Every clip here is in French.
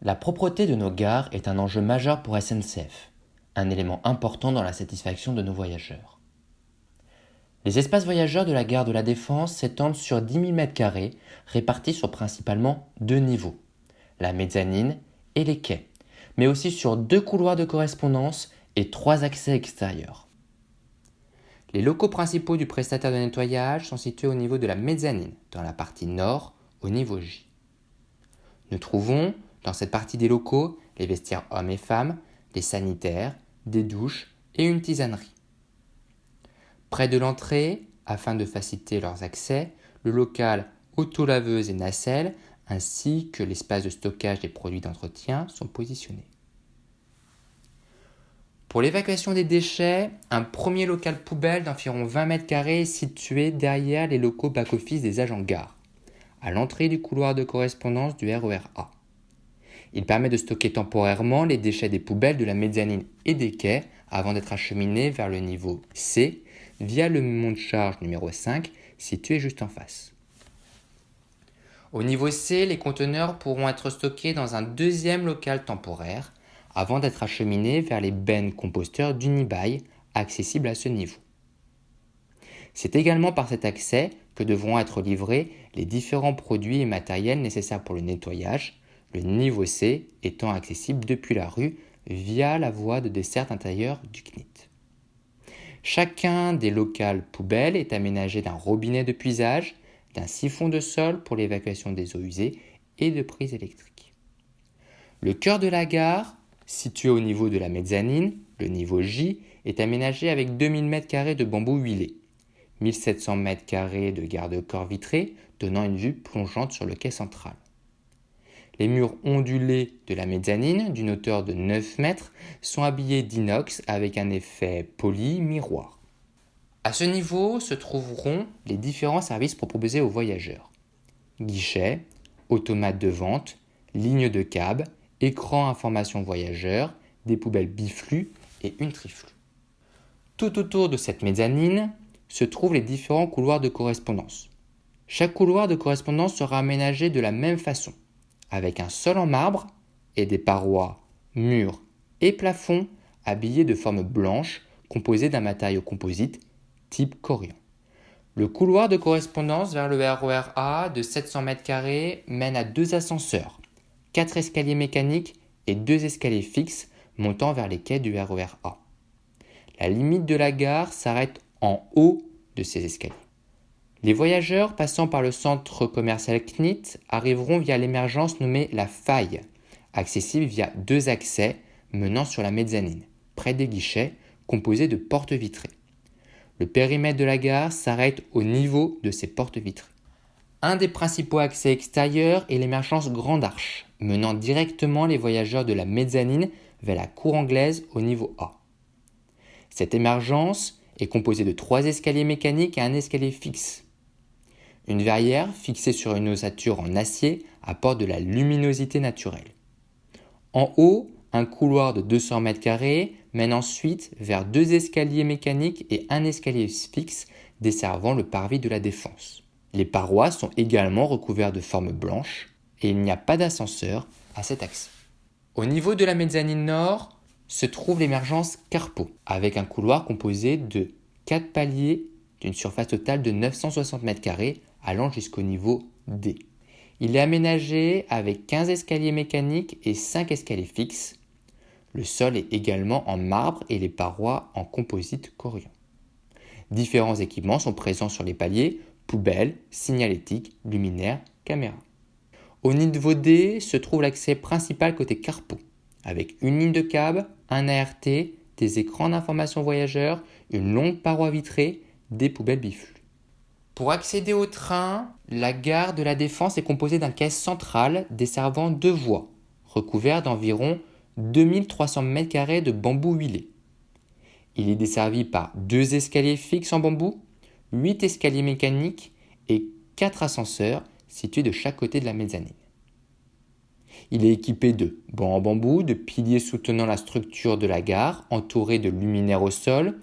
La propreté de nos gares est un enjeu majeur pour SNCF, un élément important dans la satisfaction de nos voyageurs. Les espaces voyageurs de la gare de la Défense s'étendent sur 10 000 m2, répartis sur principalement deux niveaux, la mezzanine et les quais, mais aussi sur 2 couloirs de correspondance et 3 accès extérieurs. Les locaux principaux du prestataire de nettoyage sont situés au niveau de la mezzanine, dans la partie nord, au niveau J. Nous trouvons, dans cette partie des locaux, les vestiaires hommes et femmes, des sanitaires, des douches et une tisanerie. Près de l'entrée, afin de faciliter leurs accès, le local autolaveuse et nacelle, ainsi que l'espace de stockage des produits d'entretien sont positionnés. Pour l'évacuation des déchets, un premier local poubelle d'environ 20 m2 est situé derrière les locaux back-office des agents de gare, à l'entrée du couloir de correspondance du RER A. Il permet de stocker temporairement les déchets des poubelles de la mezzanine et des quais avant d'être acheminés vers le niveau C via le monte-charge numéro 5 situé juste en face. Au niveau C, les conteneurs pourront être stockés dans un deuxième local temporaire avant d'être acheminés vers les bennes composteurs d'Unibail accessibles à ce niveau. C'est également par cet accès que devront être livrés les différents produits et matériels nécessaires pour le nettoyage, le niveau C étant accessible depuis la rue via la voie de desserte intérieure du CNIT. Chacun des locaux poubelles est aménagé d'un robinet de puisage, d'un siphon de sol pour l'évacuation des eaux usées et de prises électriques. Le cœur de la gare, situé au niveau de la mezzanine, le niveau J, est aménagé avec 2000 m2 de bambou huilé, 1700 m2 de garde-corps vitrés donnant une vue plongeante sur le quai central. Les murs ondulés de la mezzanine, d'une hauteur de 9 mètres, sont habillés d'inox avec un effet poli miroir. À ce niveau se trouveront les différents services proposés aux voyageurs. Guichet, automate de vente, ligne de cab, écran information voyageurs, des poubelles biflux et une triflux. Tout autour de cette mezzanine se trouvent les différents couloirs de correspondance. Chaque couloir de correspondance sera aménagé de la même façon, avec un sol en marbre et des parois, murs et plafonds habillés de forme blanche composés d'un matériau composite type corian. Le couloir de correspondance vers le RER A de 700 m2 mène à 2 ascenseurs, 4 escaliers mécaniques et 2 escaliers fixes montant vers les quais du RER A. La limite de la gare s'arrête en haut de ces escaliers. Les voyageurs passant par le centre commercial CNIT arriveront via l'émergence nommée la Faille, accessible via 2 accès menant sur la mezzanine, près des guichets, composés de portes vitrées. Le périmètre de la gare s'arrête au niveau de ces portes vitrées. Un des principaux accès extérieurs est l'émergence Grande Arche, menant directement les voyageurs de la mezzanine vers la cour anglaise au niveau A. Cette émergence est composée de 3 escaliers mécaniques et un escalier fixe. Une verrière fixée sur une ossature en acier apporte de la luminosité naturelle. En haut, un couloir de 200 m2 mène ensuite vers 2 escaliers mécaniques et un escalier fixe desservant le parvis de la Défense. Les parois sont également recouvertes de formes blanches et il n'y a pas d'ascenseur à cet accès. Au niveau de la mezzanine nord se trouve l'émergence Carpeaux, avec un couloir composé de 4 paliers d'une surface totale de 960 m2 allant jusqu'au niveau D. Il est aménagé avec 15 escaliers mécaniques et 5 escaliers fixes. Le sol est également en marbre et les parois en composite corian. Différents équipements sont présents sur les paliers, poubelles, signalétique, luminaires, caméras. Au niveau D se trouve l'accès principal côté Carpeaux, avec une ligne de cab, un ART, des écrans d'information voyageurs, une longue paroi vitrée, des poubelles biflux. Pour accéder au train, la gare de la Défense est composée d'un quai central desservant 2 voies, recouvert d'environ 2300 m2 de bambou huilé. Il est desservi par 2 escaliers fixes en bambou, 8 escaliers mécaniques et 4 ascenseurs situés de chaque côté de la mezzanine. Il est équipé de bancs en bambou, de piliers soutenant la structure de la gare, entourés de luminaires au sol,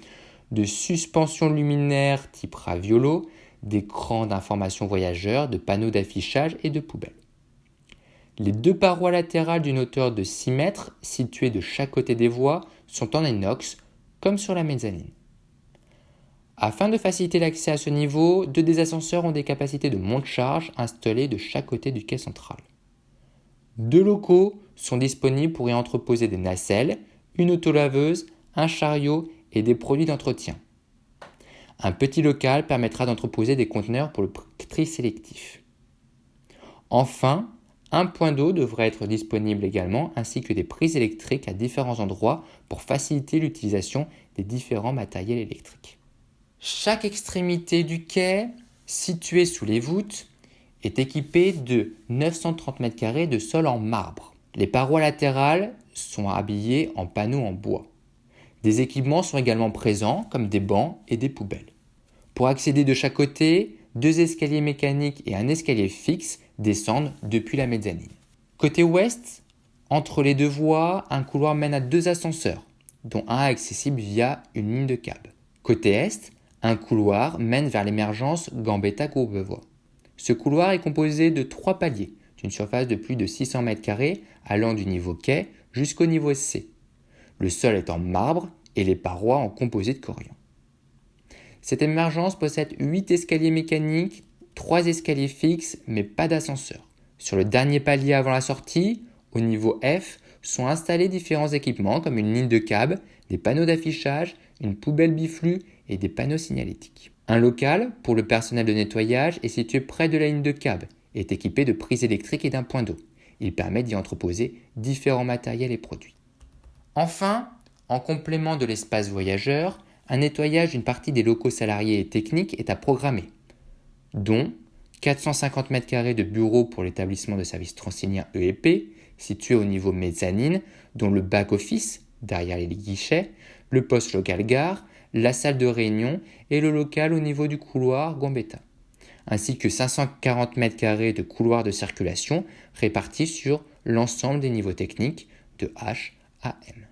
de suspensions luminaires type Raviolo, d'écrans d'information voyageurs, de panneaux d'affichage et de poubelles. Les deux parois latérales d'une hauteur de 6 mètres, situées de chaque côté des voies, sont en inox, comme sur la mezzanine. Afin de faciliter l'accès à ce niveau, deux des ascenseurs ont des capacités de monte-charge installées de chaque côté du quai central. Deux locaux sont disponibles pour y entreposer des nacelles, une autolaveuse, un chariot et des produits d'entretien. Un petit local permettra d'entreposer des conteneurs pour le tri sélectif. Enfin, un point d'eau devrait être disponible également, ainsi que des prises électriques à différents endroits pour faciliter l'utilisation des différents matériels électriques. Chaque extrémité du quai, située sous les voûtes, est équipée de 930 m² de sol en marbre. Les parois latérales sont habillées en panneaux en bois. Des équipements sont également présents, comme des bancs et des poubelles. Pour accéder de chaque côté, deux escaliers mécaniques et un escalier fixe descendent depuis la mezzanine. Côté ouest, entre les deux voies, un couloir mène à deux ascenseurs, dont un accessible via une ligne de câble. Côté est, un couloir mène vers l'émergence Gambetta-Courbevoie. Ce couloir est composé de 3 paliers, d'une surface de plus de 600 m² allant du niveau quai jusqu'au niveau C. Le sol est en marbre et les parois en composite corian. Cette émergence possède 8 escaliers mécaniques, 3 escaliers fixes, mais pas d'ascenseur. Sur le dernier palier avant la sortie, au niveau F, sont installés différents équipements comme une ligne de câble, des panneaux d'affichage, une poubelle biflux et des panneaux signalétiques. Un local pour le personnel de nettoyage est situé près de la ligne de câble et est équipé de prises électriques et d'un point d'eau. Il permet d'y entreposer différents matériels et produits. Enfin, en complément de l'espace voyageur, un nettoyage d'une partie des locaux salariés et techniques est à programmer, dont 450 m² de bureaux pour l'établissement de services Transilien EEP, situé au niveau mezzanine, dont le back-office, derrière les guichets, le poste local gare, la salle de réunion et le local au niveau du couloir Gambetta, ainsi que 540 m² de couloirs de circulation répartis sur l'ensemble des niveaux techniques de H à M.